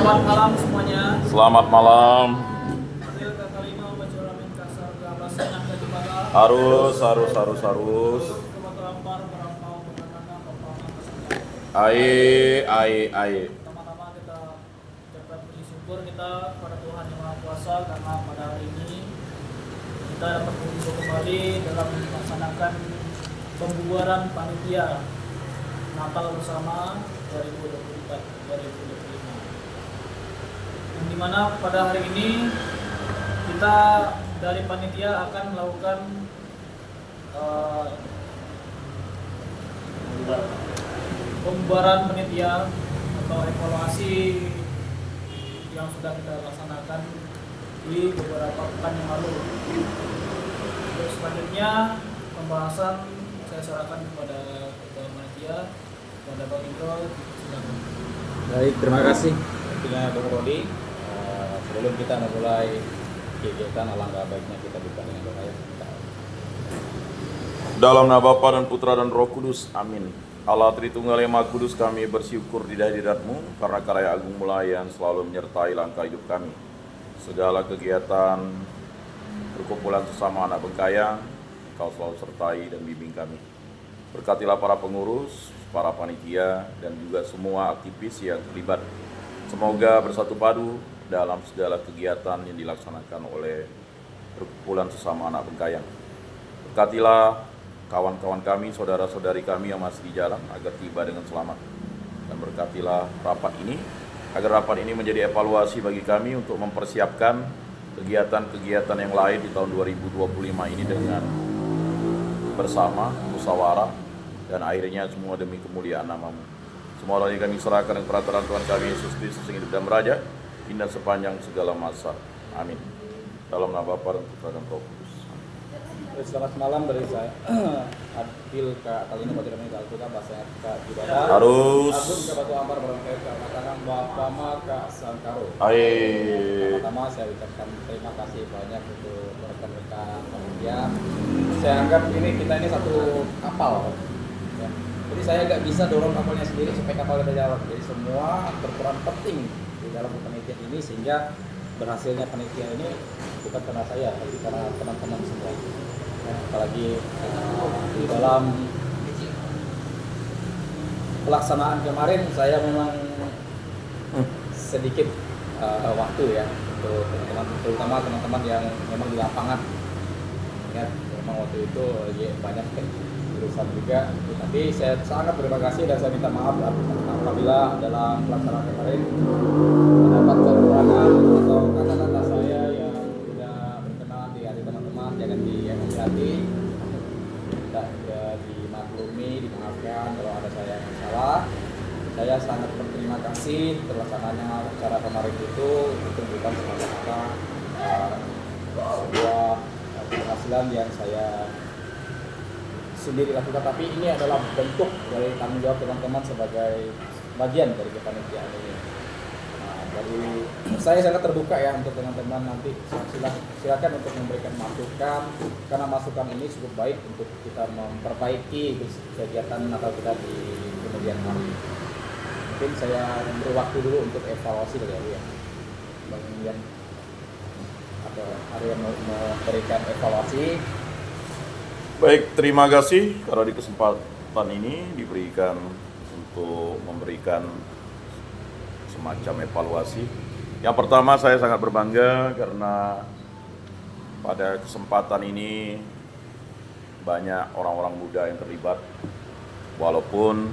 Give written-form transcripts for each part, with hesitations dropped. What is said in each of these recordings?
Selamat malam semuanya. Selamat malam. Adil Kakalima Bacuramin Kasar Gabasan Angka Jepara. Harus. Kebakaran Berampau Penanganan Pepangan Kasar. Ai. Pertama-tama kita ucapkan puji syukur kita kepada Tuhan Yang Maha Kuasa karena pada hari ini kita dapat berkumpul kembali dalam melaksanakan pembubaran panitia Natal bersama 2024-2025. Yang dimana pada hari ini kita dari panitia akan melakukan pembubaran panitia atau evaluasi yang sudah kita laksanakan di beberapa pekan yang lalu. Untuk selanjutnya pembahasan saya serahkan kepada ketua panitia, kepada Bang Indro. Silakan. Baik, terima kasih tentunya Bang Rodi. Sebelum kita memulai kegiatan, alangkah baiknya kita buka dengan doa ya. Dalam nama Bapa dan Putra dan Roh Kudus, amin. Allah Tritunggal yang Maha Kudus, kami bersyukur di hadirat-Mu karena karya agung yang selalu menyertai langkah hidup kami. Segala kegiatan perkumpulan sesama anak Bengkayang, Kau selalu sertai dan bimbing kami. Berkatilah para pengurus, para panitia, dan juga semua aktivis yang terlibat. Semoga bersatu padu dalam segala kegiatan yang dilaksanakan oleh perkumpulan sesama anak Bengkayang. Berkatilah kawan-kawan kami, saudara-saudari kami yang masih di jalan agar tiba dengan selamat. Dan berkatilah rapat ini, agar rapat ini menjadi evaluasi bagi kami untuk mempersiapkan kegiatan-kegiatan yang lain di tahun 2025 ini dengan bersama, musyawarah, dan akhirnya semua demi kemuliaan nama-Mu. Semua lagi kami serahkan dengan peraturan Tuhan kami Yesus Kristus yang hidup dan beraja, indah sepanjang segala masa. Amin. Dalam nama Bapa dan Putra dan Roh Kudus. Selamat malam dari saya. Adil Kak Kalina Bacuramin Kalkuta bahasa Kak Jibada. Harus. Agung Kak Batu Ampar Barangkali Kak Mataram Bapama Kak Sangkaro. Pertama saya ucapkan terima kasih banyak untuk rekan-rekan panitia. Saya anggap kita ini satu kapal. Ya. Jadi saya nggak bisa dorong kapalnya sendiri supaya kapalnya jalan. Jadi semua berperan penting di dalam panitia ini sehingga berhasilnya panitia ini bukan karena saya, tapi karena teman-teman semua. Ya, apalagi di dalam pelaksanaan kemarin saya memang sedikit waktu ya untuk teman-teman, terutama teman-teman yang memang di lapangan. Ya, memang waktu itu banyak urusan juga. Tapi saya sangat terima kasih dan saya minta maaf apabila dalam pelaksanaan kemarin mendapat kekurangan atau kata-kata saya yang tidak berkenan di hati teman-teman. Jangan diambil hati, tidak dimaklumi, dimaafkan kalau ada saya yang salah. Saya sangat berterima kasih terlaksananya acara kemarin itu bukan semata-mata sebuah keberhasilan yang saya sendiri lakukan, tapi ini adalah bentuk dari tanggung jawab teman-teman sebagai bagian dari kepanitiaan ini. Nah, dari saya sangat terbuka ya untuk teman-teman nanti silakan untuk memberikan masukan karena masukan ini cukup baik untuk kita memperbaiki kegiatan Natal kita di kemudian hari. Mungkin saya beri waktu dulu untuk evaluasi dari Arya. Bang Ian atau Arya mau memberikan evaluasi. Baik, terima kasih karena di kesempatan ini diberikan untuk memberikan semacam evaluasi. Yang pertama, saya sangat berbangga karena pada kesempatan ini banyak orang-orang muda yang terlibat. Walaupun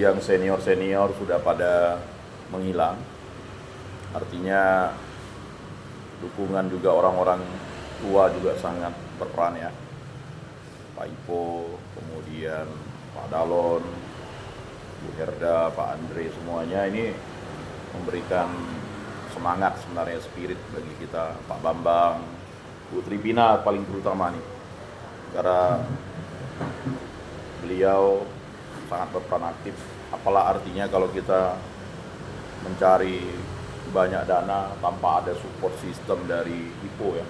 yang senior-senior sudah pada menghilang, artinya dukungan juga orang-orang tua juga sangat berperan ya. Pak Ipo, kemudian Pak Dalon, Bu Herda, Pak Andre, semuanya ini memberikan semangat sebenarnya, spirit bagi kita. Pak Bambang, Bu Tripina paling terutama nih, karena beliau sangat berperan aktif. Apalah artinya kalau kita mencari banyak dana tanpa ada support system dari Ipo ya.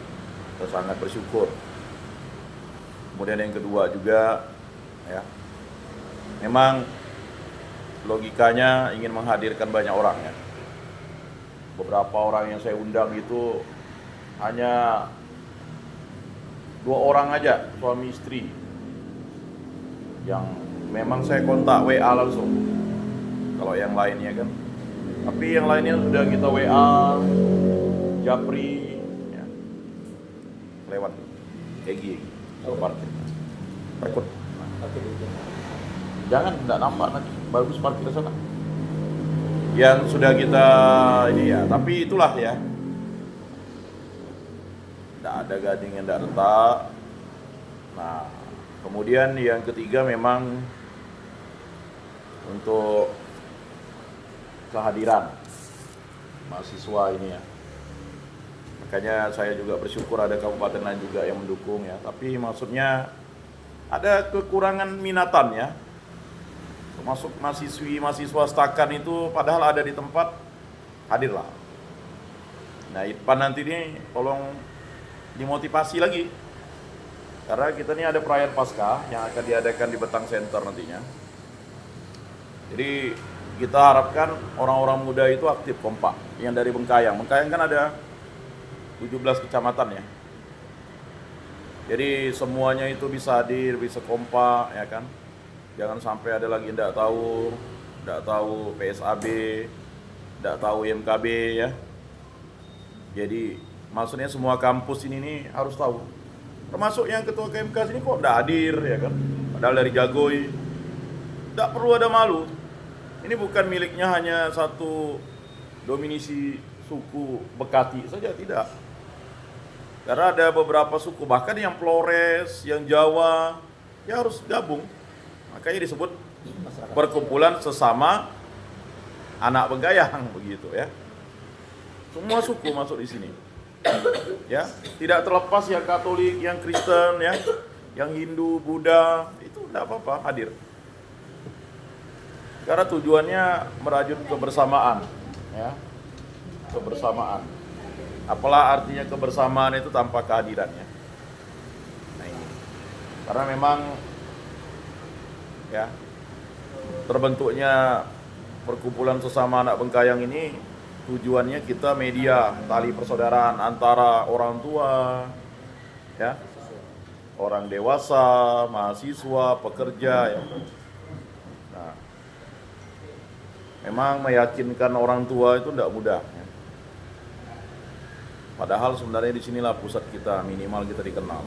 Kita sangat bersyukur. Kemudian yang kedua juga ya, memang logikanya ingin menghadirkan banyak orang ya. beberapa orang yang saya undang itu hanya 2 orang aja, suami istri, yang memang saya kontak WA langsung. Kalau yang lainnya kan, tapi yang lainnya sudah kita WA, Japri, ya, lewat Egi, so parkir, takut. Jangan, tidak nampak nanti, bagus parkir sana. Yang sudah kita ini ya, tapi itulah ya, tidak ada gading yang tidak retak. Nah, kemudian yang ketiga memang untuk kehadiran mahasiswa ini ya. Makanya saya juga bersyukur ada kabupaten lain juga yang mendukung ya. Tapi maksudnya ada kekurangan minatan ya. Termasuk mahasiswa stakan itu padahal ada di tempat, hadirlah. Nah, IPAN nanti ini tolong dimotivasi lagi. Karena kita ini ada perayaan Paskah yang akan diadakan di Betang Center nantinya. Jadi kita harapkan orang-orang muda itu aktif kompak. Yang dari Bengkayang. Bengkayang kan ada 17 kecamatan ya. Jadi semuanya itu bisa hadir, bisa kompak ya kan. Jangan sampai ada lagi yang tidak tahu PSAB, tidak tahu IMKB ya. Jadi maksudnya semua kampus ini nih harus tahu. Termasuk yang ketua KMK sini kok tidak hadir ya kan. Padahal dari Jagoy. Tidak perlu ada malu. Ini bukan miliknya hanya satu dominisi suku Bekati saja, tidak. Karena ada beberapa suku, bahkan yang Flores, yang Jawa, ya harus gabung. Makanya disebut perkumpulan sesama anak Bengkayang begitu ya. Semua suku masuk di sini. Ya, tidak terlepas yang Katolik, yang Kristen ya, yang Hindu, Buddha, itu tidak apa-apa hadir. Karena tujuannya merajut kebersamaan ya. Kebersamaan. Apalah artinya kebersamaan itu tanpa kehadirannya. Nah ini. Karena memang ya terbentuknya perkumpulan sesama anak Bengkayang ini tujuannya kita media tali persaudaraan antara orang tua ya, orang dewasa, mahasiswa, pekerja ya. Nah, memang meyakinkan orang tua itu tidak mudah ya. Padahal sebenarnya disinilah pusat kita, minimal kita dikenal.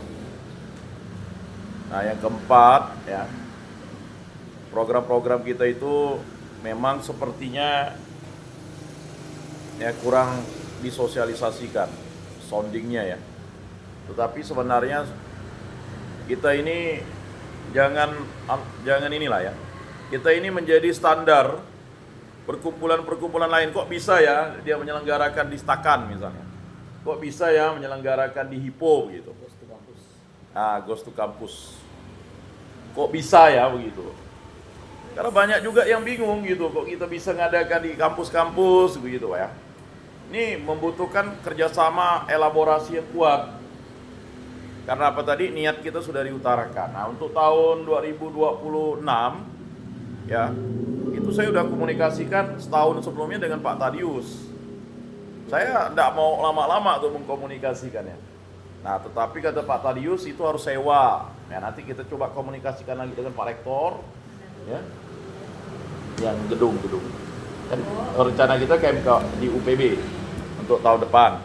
Nah yang keempat ya, program-program kita itu memang sepertinya ya kurang disosialisasikan soundingnya ya. Tetapi sebenarnya kita ini jangan inilah ya. Kita ini menjadi standar perkumpulan-perkumpulan lain. Kok bisa ya dia menyelenggarakan di Stakan misalnya? Kok bisa ya menyelenggarakan di Hippo gitu? Ghost to Campus. Kok bisa ya begitu? Karena banyak juga yang bingung gitu, kok kita bisa ngadakan di kampus-kampus begitu ya. Ini membutuhkan kerjasama elaborasi yang kuat. Karena apa tadi, niat kita sudah diutarakan. Nah untuk tahun 2026 ya, itu saya sudah komunikasikan setahun sebelumnya dengan Pak Tadius. Saya tidak mau lama-lama tuh mengkomunikasikannya. Nah tetapi kata Pak Tadius itu harus sewa. Ya nanti kita coba komunikasikan lagi dengan Pak Rektor ya. Yang gedung kan rencana kita KMK di UPB untuk tahun depan.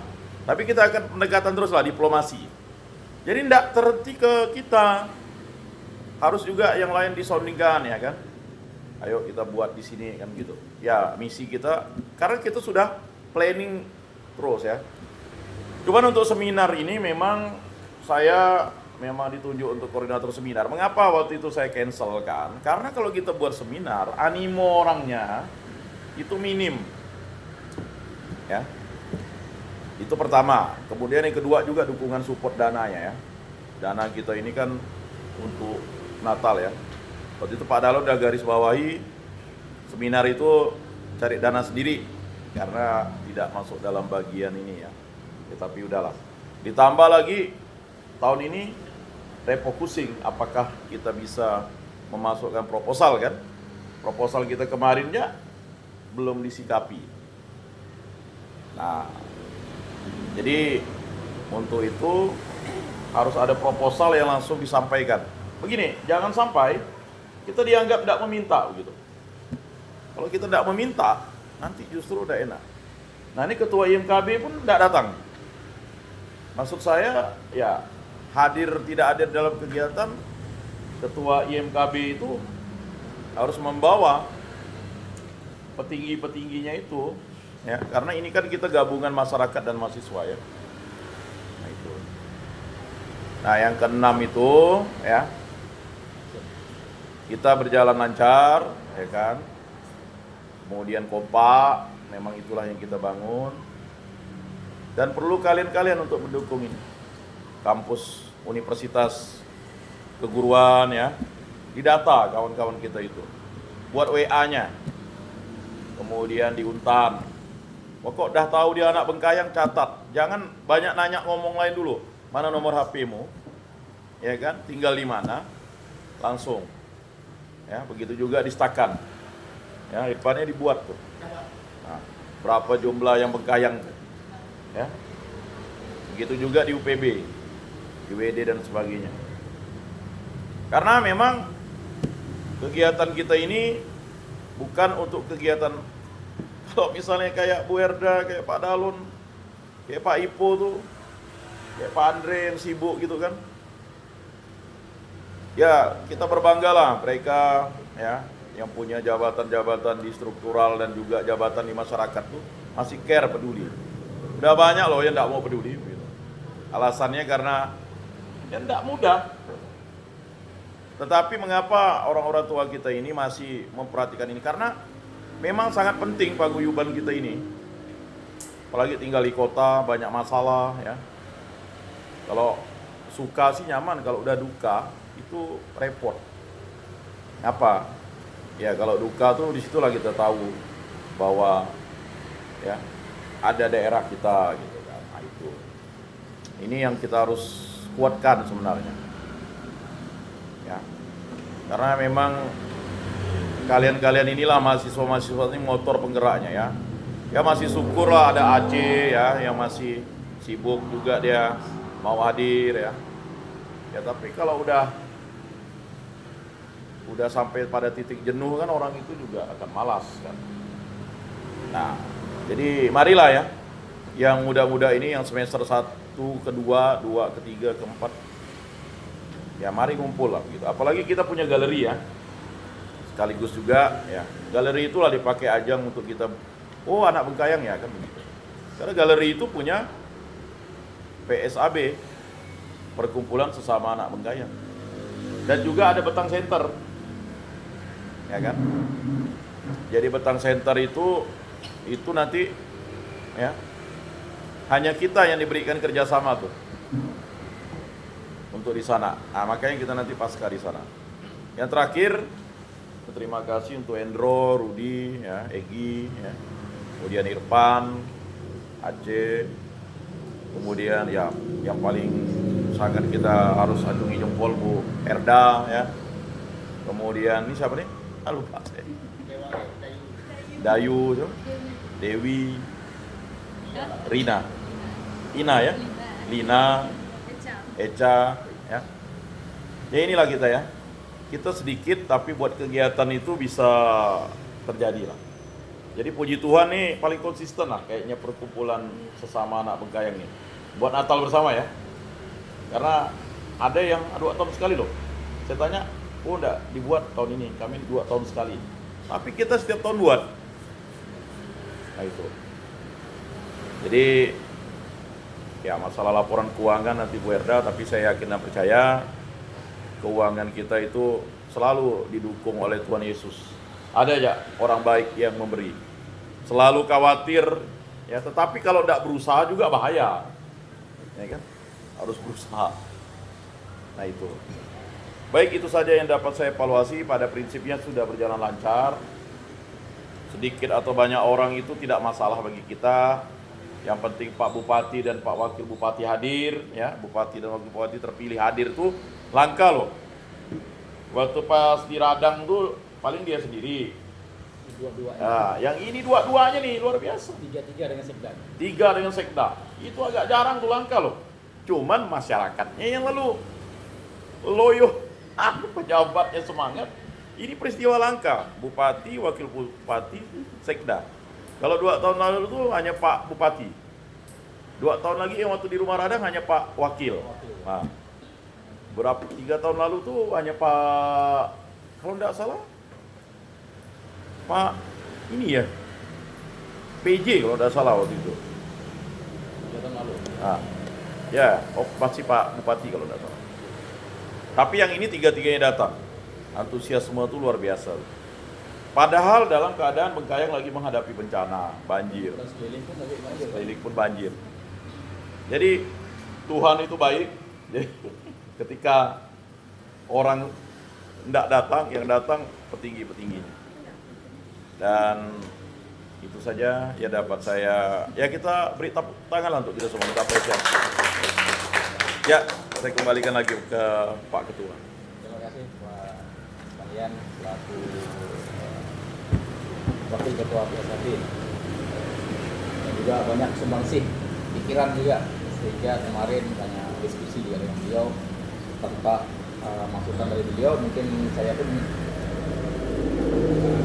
Tapi kita akan pendekatan terus lah, diplomasi. Jadi tidak terhenti ke kita, harus juga yang lain disoundingkan ya kan. Ayo kita buat di sini kan gitu. Ya misi kita, karena kita sudah planning terus ya. Cuman untuk seminar ini memang saya ditunjuk untuk koordinator seminar. Mengapa waktu itu saya cancelkan? Karena kalau kita buat seminar, animo orangnya itu minim. Ya. Itu pertama. Kemudian yang kedua juga dukungan support dananya ya. Dana kita ini kan untuk Natal ya. Waktu itu Pak Dalo udah garis bawahi seminar itu cari dana sendiri karena tidak masuk dalam bagian ini ya. Tapi udahlah. Ditambah lagi tahun ini refocusing, apakah kita bisa memasukkan proposal kan? Proposal kita kemarinnya belum disikapi. Nah, jadi untuk itu harus ada proposal yang langsung disampaikan. Begini, jangan sampai kita dianggap tidak meminta begitu. Kalau kita tidak meminta, nanti justru udah enak. Nah, ini ketua IMKB pun tidak datang. Maksud saya, ya tidak hadir dalam kegiatan, ketua IMKB itu harus membawa petinggi-petingginya itu, ya, karena ini kan kita gabungan masyarakat dan mahasiswa ya. Nah itu. Nah yang keenam itu, ya, kita berjalan lancar, ya kan. Kemudian kompak, memang itulah yang kita bangun. Dan perlu kalian-kalian untuk mendukung ini. Kampus Universitas Keguruan ya, didata kawan-kawan kita itu. Buat WA-nya. Kemudian di Untan. Pokok dah tahu dia anak Bengkayang, catat. Jangan banyak nanya ngomong lain dulu. Mana nomor HP-mu? Ya kan? Tinggal di mana? Langsung. Ya, begitu juga di Stakan. Ya, depannya dibuat tuh. Nah, berapa jumlah yang Bengkayang? Ya. Begitu juga di UPB, di WD dan sebagainya. Karena memang kegiatan kita ini bukan untuk kegiatan, kalau misalnya kayak Bu Erda, kayak Pak Dalun, kayak Pak Ipo tuh, kayak Pak Andre yang sibuk gitu kan. Ya, kita berbanggalah mereka ya yang punya jabatan-jabatan di struktural dan juga jabatan di masyarakat tuh masih care, peduli. Udah banyak loh yang tidak mau peduli gitu. Alasannya karena ya tidak mudah. Tetapi mengapa orang-orang tua kita ini masih memperhatikan ini? Karena memang sangat penting paguyuban kita ini. Apalagi tinggal di kota, banyak masalah ya. Kalau suka sih nyaman, kalau udah duka itu repot. Apa? Ya kalau duka tuh disitulah kita tahu bahwa ya ada daerah kita gitu kan. Nah, itu. Ini yang kita harus kuatkan sebenarnya. Ya. Karena memang kalian-kalian inilah mahasiswa-mahasiswa ini motor penggeraknya ya. Ya masih syukurlah ada Aceh ya yang masih sibuk juga dia mau hadir ya. Ya tapi kalau udah sampai pada titik jenuh kan orang itu juga akan malas kan. Nah, jadi marilah ya yang muda-muda ini yang semester 1, kedua, 2, ketiga, keempat. Ya mari ngumpul lah gitu. Apalagi kita punya galeri ya. Sekaligus juga ya. Galeri itulah dipakai ajang untuk kita, oh anak Bengkayang ya kan begitu. Karena galeri itu punya PSAB, perkumpulan sesama anak Bengkayang. Dan juga ada Betang Center. Ya kan? Jadi Betang Center itu nanti ya hanya kita yang diberikan kerjasama tuh untuk di sana. Nah, makanya kita nanti pasca di sana. Yang terakhir, terima kasih untuk Endro, Rudi, ya, Egi, ya, kemudian Irfan, Aceh, kemudian ya yang paling sangat kita harus acungi jempol Bu Erda, ya, kemudian ini siapa nih? Lupa saya. Dayu, Dewi, Rina, Ina ya, Lina, Eca, ya. Ya inilah kita ya. Kita sedikit tapi buat kegiatan itu bisa terjadi lah. Jadi puji Tuhan nih paling konsisten lah kayaknya perkumpulan sesama anak Bengkayang nih. Buat Natal bersama ya. Karena ada yang 2 tahun sekali loh. Saya tanya, oh enggak dibuat tahun ini, kami 2 tahun sekali. Tapi kita setiap tahun buat. Nah itu. Jadi ya masalah laporan keuangan nanti Bu Erda, tapi saya yakin dan percaya keuangan kita itu selalu didukung oleh Tuhan Yesus. Ada aja orang baik yang memberi. Selalu khawatir ya, tetapi kalau tidak berusaha juga bahaya. Ya kan? Harus berusaha. Nah itu. Baik, itu saja yang dapat saya evaluasi. Pada prinsipnya sudah berjalan lancar. Sedikit atau banyak orang itu tidak masalah bagi kita. Yang penting Pak Bupati dan Pak Wakil Bupati hadir, ya, Bupati dan Wakil Bupati terpilih hadir tuh langka loh. Waktu pas di Radang tuh paling dia sendiri. Dua-dua. Nah, yang ini dua-duanya nih luar biasa. 3-3 dengan Sekda. 3 dengan Sekda. Itu agak jarang tuh langka loh. Cuman masyarakatnya yang lalu loyo, pejabatnya semangat. Ini peristiwa langka. Bupati, wakil bupati, Sekda. Kalau 2 tahun lalu tuh hanya Pak Bupati. 2 tahun lagi yang waktu di Rumah Radang hanya Pak Wakil. Nah, 3 tahun lalu tuh hanya Pak, kalau tidak salah, Pak ini ya, PJ kalau tidak salah waktu itu. 2 tahun lalu. Nah, ya, pasti Pak Bupati kalau tidak salah. Tapi yang ini 3-3-nya datang. Antusiasme itu luar biasa. Padahal dalam keadaan Bengkayang lagi menghadapi bencana, banjir. Dan sekeliling pun lagi banjir. Sekeliling pun banjir. Jadi Tuhan itu baik. Jadi, ketika orang tidak datang, yang datang petinggi-petingginya. Dan itu saja ya dapat saya, ya kita beri tepuk tangan lah untuk kita semua, kita apresiasi. Ya, saya kembalikan lagi ke Pak Ketua. Terima kasih Pak sekalian selaku Wakil Ketua PSAB. Dan juga banyak sumbangsih pikiran juga, sehingga kemarin banyak diskusi juga dengan beliau tanpa masukan dari beliau. Mungkin saya pun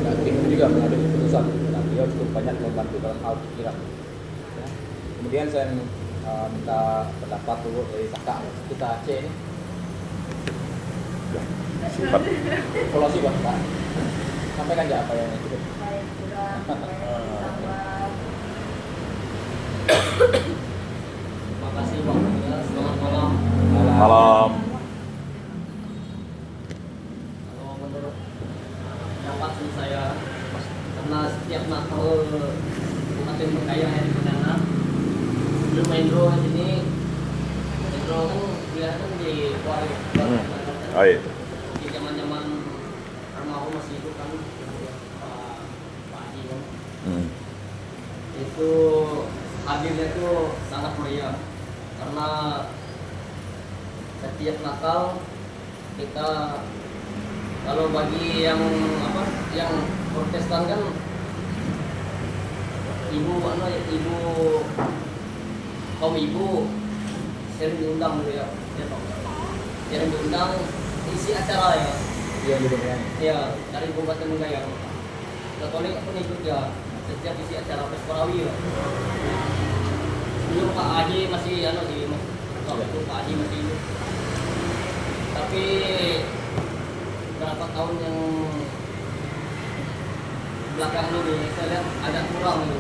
agak bingung juga mengambil keputusan, karena beliau cukup banyak membantu dalam hal pikiran. Ya. Kemudian saya minta pendapat dulu dari kakak kita C ini. Sifat Evaluasi buat Pak. Sampaikan aja apa yang cukup. Saya kurang sabar. Terima kasih waktunya. Selamat malam. malam. Kalau menurut pendapat saya, karena setiap Natal Kabupaten Bengkayang yang Pontianak, sebelum Mendro di sini, Mendro kan kelihatan di Kuari. Oh iya. Di zaman-zaman almarhum masih hidup kan, Pak Haji kan. Itu hadirnya itu sangat meriah karena setiap Natal kita, kalau bagi yang yang Protestan kan ibu kaum ibu sering diundang gitu ya, sering diundang isi acara ya. Yang di Bengkayang. Ya, dari Kabupaten Bengkayang. Katolik pun ikut ya, setiap isi acara Pesparawi ya. Sebelum Pak Haji masih waktu itu Pak Haji masih hidup. Tapi berapa tahun yang belakang ini saya lihat agak kurang gitu.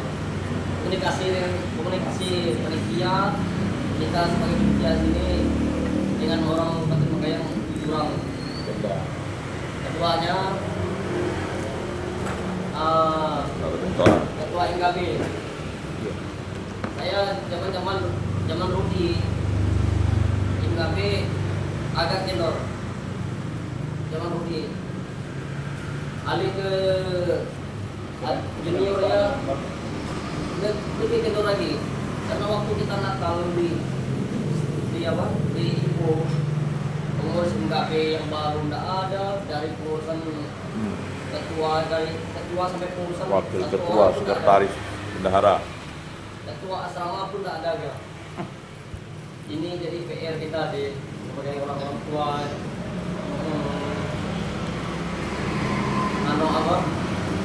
Komunikasi panitia kita sebagai panitia sini dengan orang Kabupaten Bengkayang kurang. Ketuanya ketua NKB. Saya zaman Rudi NKB agak kendor. Zaman Rudi alih ke junior ya lebih kendor lagi, karena waktu kita Natal di Ipo pengurus NKB yang baru tidak ada, dari pengurusan ketua sampai pengurusan Wakil satu ketua, orang pun tidak ada. sekretaris, bendahara. Ketua asrama pun tidak ada ya. Ini jadi PR kita sebagai orang-orang tua.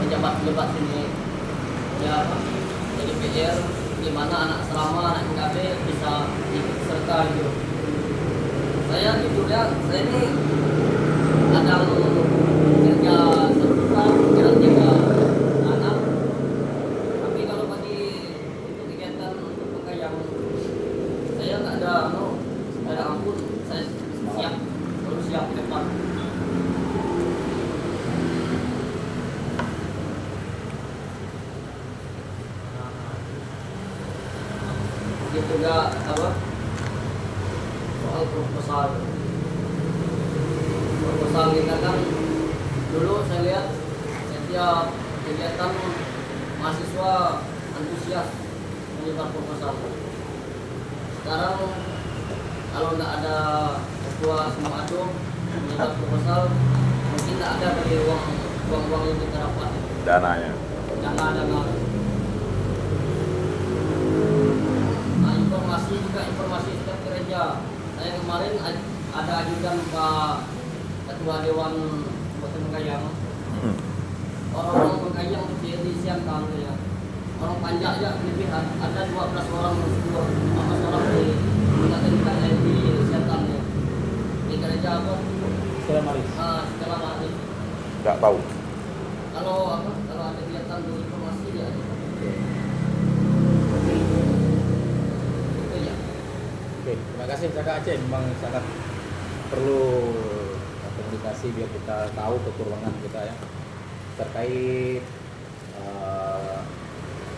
Pejabat-pejabat sini ya jadi PR gimana anak asrama, anak NKB bisa ikut serta gitu. Saya jujur ya, saya ini kadang kerja sebentar, jaga anak. Tapi kalau bagi untuk kegiatan untuk Bengkayang, saya nggak ada ampun. Saya siap, harus siap ke depan. Dia juga soal proposal kita kan dulu saya lihat setiap kegiatan mahasiswa antusias menyebar proposal. Sekarang kalau nggak ada ketua semua adum menyebar proposal, mungkin nggak ada dari uang yang kita dapat. dananya. dana. Nah, informasi setiap gereja. Saya kemarin ada ajudan Pak Ketua Dewan Kabupaten Bengkayang. Orang-orang Bengkayang disiapkan ya. Orang panjang aja lebih ada 12 orang di Kabupaten di disiapkan ya. Di gereja apa? Setelah Maris. Setelah mati. Nggak tahu. Kalau ada kegiatan informasi ya. Itu ya. Oke, terima kasih Kakak Aceh. Memang sangat perlu komunikasi biar kita tahu kekurangan kita ya terkait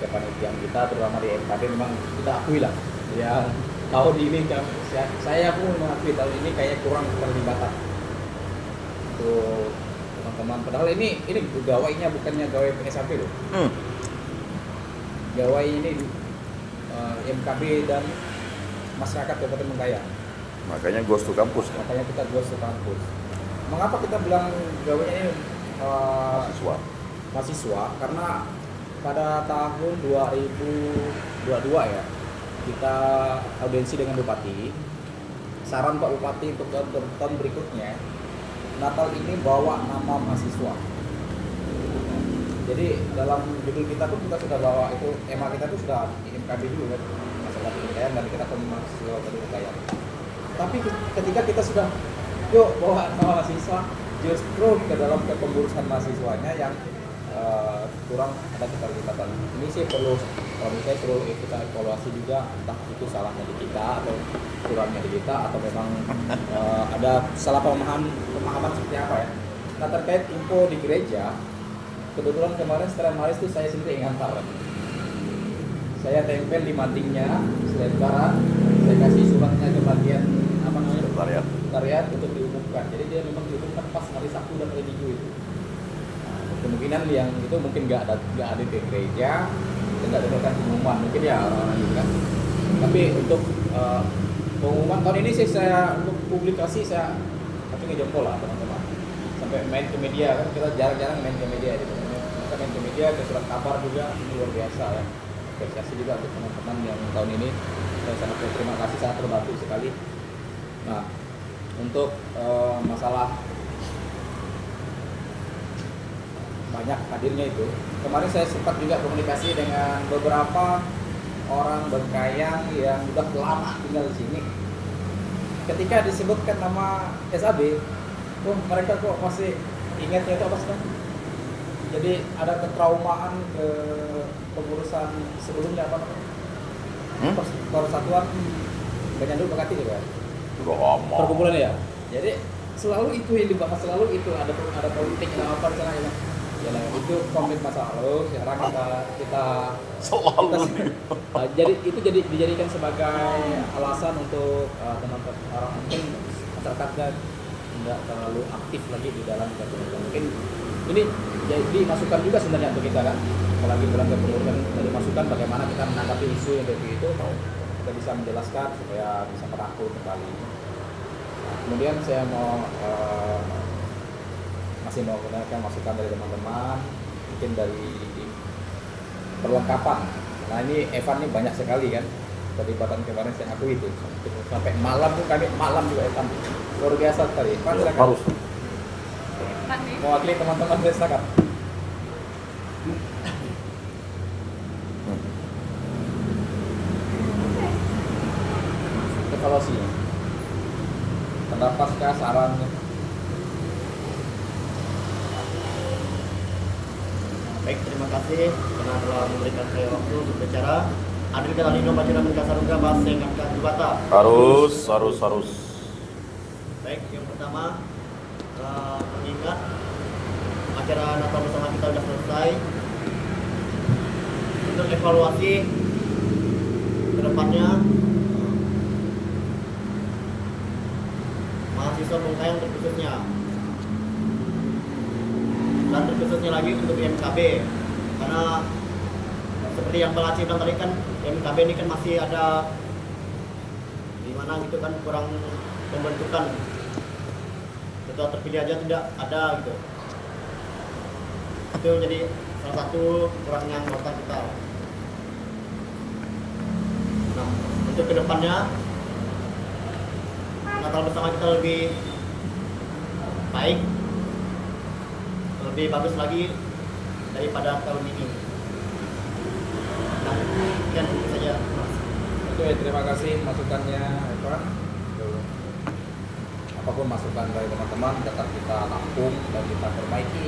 kepanitiaan kita, terutama di MKB. Memang kita akui lah yang tahun ini saya pun mengakui tahun ini kayak kurang keterlibatan untuk teman-teman. Padahal ini gawainya bukannya gawai PSAP loh. Gawai ini MKB dan masyarakat Kabupaten Bengkayang. Makanya ghost to campus kan? Makanya kita ghost to kampus. Mengapa kita bilang gawainya ini mahasiswa? Karena pada tahun 2022 ya kita audiensi dengan Bupati. Saran Pak Bupati untuk tahun berikutnya Natal ini bawa nama mahasiswa. Jadi dalam judul kita pun kita sudah bawa itu, tema kita tuh sudah MKB dulu kan, masalah pendidikan, dan kita mahasiswa pendidikan. Tapi ketika kita sudah yuk bawa nama mahasiswa, justru ke dalam kepengurusan mahasiswanya yang kurang ada keterlibatan. Ini sih perlu, kalau menurut saya perlu kita evaluasi juga, entah itu salahnya di kita atau kurangnya di kita, atau memang ada salah pemahaman seperti apa ya. Nah, terkait info di gereja, kebetulan kemarin setelah Maris itu saya sendiri yang ngantar. Saya tempel di madingnya selembaran, saya kasih suratnya ke bagian apa namanya sekretariat untuk diumumkan. Jadi dia memang diumumkan pas hari Sabtu dan hari Minggu itu. Kemungkinan yang itu mungkin nggak ada di gereja, nggak dapatkan pengumuman, mungkin ya orang-orang gitu kan. Tapi untuk pengumuman tahun ini sih saya untuk publikasi saya acungi jempol lah teman-teman. Sampai main ke media kan, kita jarang-jarang main ke media gitu. Kita main ke media, ke surat kabar juga, ini luar biasa ya. Apresiasi juga untuk teman-teman yang tahun ini saya sangat berterima kasih, sangat terbantu sekali. Nah, untuk masalah banyak hadirnya itu, kemarin saya sempat juga komunikasi dengan beberapa orang Bengkayang yang udah lama tinggal di sini. Ketika disebutkan nama SAB, mereka kok masih ingatnya itu apa sih? Jadi ada ketraumaan ke pengurusan sebelumnya apa namanya? Persatuan Banyandu Bekati juga. Perkumpulan ya. Jadi selalu itu yang dibahas, selalu itu ada politik apa di sana ya. Ya, itu konflik masa lalu. Sekarang kita jadi itu dijadikan sebagai alasan untuk teman-teman orang mungkin masyarakatnya tidak terlalu aktif lagi di dalam kepengurusan. Mungkin ini jadi masukan juga sebenarnya untuk kita kan, apalagi dalam kepengurusan dari masukan bagaimana kita menanggapi isu yang seperti itu, kita bisa menjelaskan supaya bisa merangkul kembali. Nah, kemudian saya masih mau menggunakan masukan dari teman-teman, mungkin dari perlengkapan. Nah ini Evan ini banyak sekali kan, keterlibatan kemarin saya akui itu sampai malam tuh kami malam juga Evan luar biasa sekali. Evan silakan. Harus. Mewakili teman-teman silakan. Evaluasi. Pendapatkah sarannya? Baik, terima kasih karena telah memberikan saya waktu untuk bicara. Hadir kali ini baca dan kasarungga bahasa yang akan dibata. Harus. Baik, yang pertama mengingat acara Natal bersama kita sudah selesai. Untuk evaluasi ke depannya, mahasiswa Bengkayang terkhususnya, dan terkhususnya lagi untuk MKB, karena seperti yang Pak Aceh bilang tadi kan, MKB ini kan masih ada di mana gitu kan, kurang pembentukan, ketua terpilih aja tidak ada gitu. Itu jadi salah satu kurangnya anggota kita. Nah, untuk kedepannya Natal bersama kita lebih baik, lebih bagus lagi daripada tahun ini. Nah, sekian itu saja. Oke, terima kasih masukannya Evan. Apapun masukan dari teman-teman tetap kita tampung dan kita perbaiki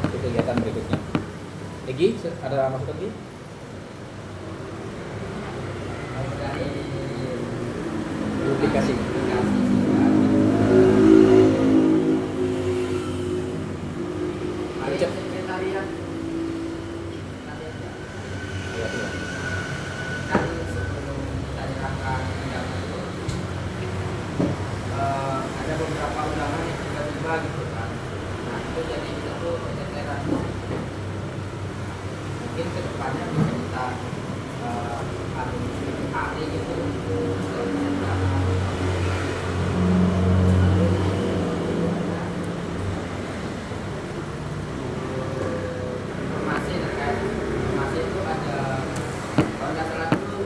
untuk kegiatan berikutnya. Egi, ada masukan Egi? Dari Duplikasi. Dari sekretariat Iya, iya. kan sebelum kita nyerahkan undangan itu ada beberapa undangan yang tiba-tiba gitu kan. Nah itu jadi satu keteteran. Mungkin kedepannya bisa kita hari gitu. Informasi terkait informasi itu ada, kalau nggak salah itu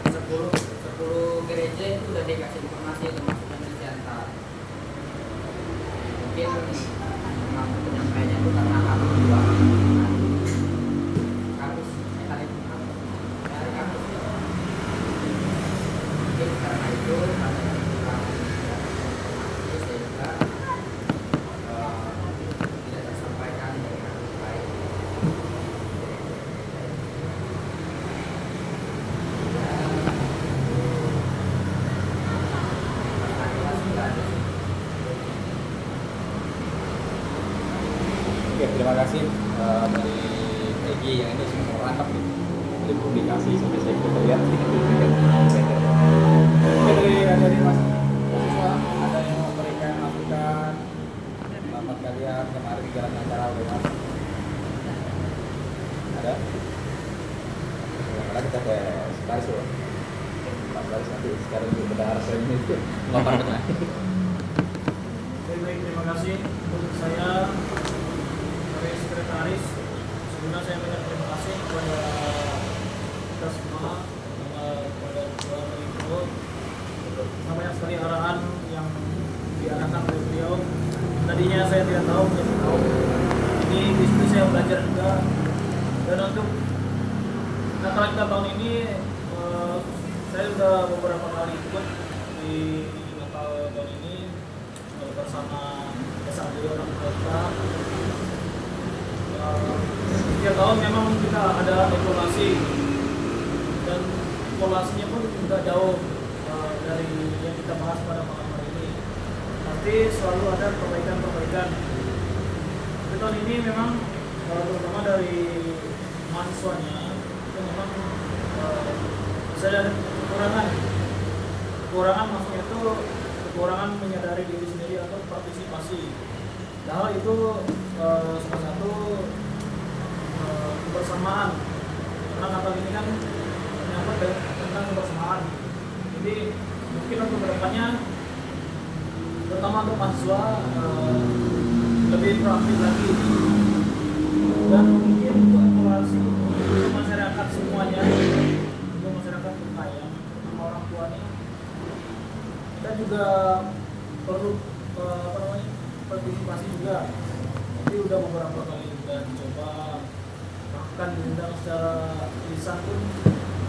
10 gereja itu udah dikasih informasi termasuk Indonesia Antar. Mungkin memang penyampaiannya itu karena kami juga kampus hari kampus ya. Mungkin karena itu kami kurang informasi sehingga tidak tersampaikan dengan baik. Oke, terima kasih dari Egi yang ini sudah merangkap nih dari publikasi sampai saya kita lihat ini Oke, dari Mas mahasiswa ada yang memberikan masukan pendapat kalian kemarin di jalan acara oleh Mas? Ada? Karena kita tes baris loh. Pak baris nanti sekarang juga berdahara saya ini ngomongnya. Baik, terima kasih untuk saya sebagai sekretaris. Sebelumnya saya banyak terima kasih kepada kita semua, kepada Ketua Merindo. Banyak sekali arahan yang diarahkan oleh beliau. Tadinya saya tidak tahu, ini di situ saya belajar juga. Dan untuk Natal kita tahun ini, saya sudah beberapa kali ikut di Natal tahun ini bersama beliau orang kota. Setiap tahun memang kita ada evaluasi dan evaluasinya pun juga jauh dari yang kita bahas pada malam hari ini. Pasti selalu ada perbaikan-perbaikan. Tapi tahun ini memang terutama dari mahasiswanya itu memang bisa ada kekurangan maksudnya itu kekurangan menyadari diri sendiri atau partisipasi. Hal itu salah satu kebersamaan. Karena Natal ini kan menyangkut tentang kebersamaan. Jadi mungkin untuk kedepannya, terutama untuk mahasiswa lebih proaktif lagi. Dan mungkin untuk evaluasi untuk masyarakat semuanya, untuk masyarakat kita yang terutama orang tua nih, kita juga perlu partisipasi juga. Jadi udah beberapa kali juga dicoba, bahkan diundang secara lisan pun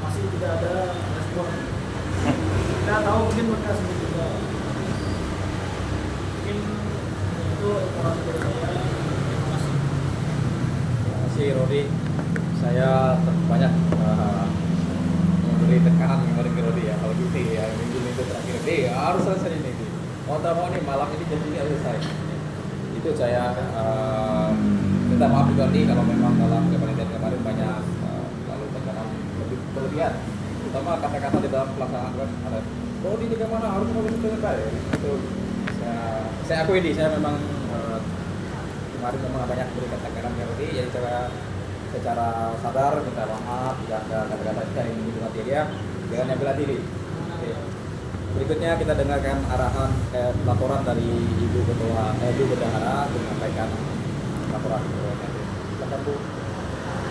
masih tidak ada respon. Kita tahu mungkin mereka sendiri juga. Mungkin itu informasi dari saya. Terima kasih. Terima kasih Rodi. Saya banyak memberi tekanan kemarin ke Rodi ya. Kalau gitu ya minggu-minggu terakhir harus selesai ini. Mau tak mau nih malam ini janjinya harus selesai. Itu saya minta maaf juga nih kalau memang dalam kepanitiaan kemarin banyak lalu tekanan lebih berlebihan. Terutama kata-kata di dalam pelaksanaan kan ada Rodi ini kemana harus mau selesai. Itu saya akui ini saya memang kemarin memang banyak berikan tekanan ke Rodi, jadi secara sadar minta maaf jika ada kata-kata yang menyinggung hati dia, jangan bela diri. Oke. Berikutnya kita dengarkan arahan laporan dari Ibu Bendahara untuk menyampaikan laporan. Silakan Bu.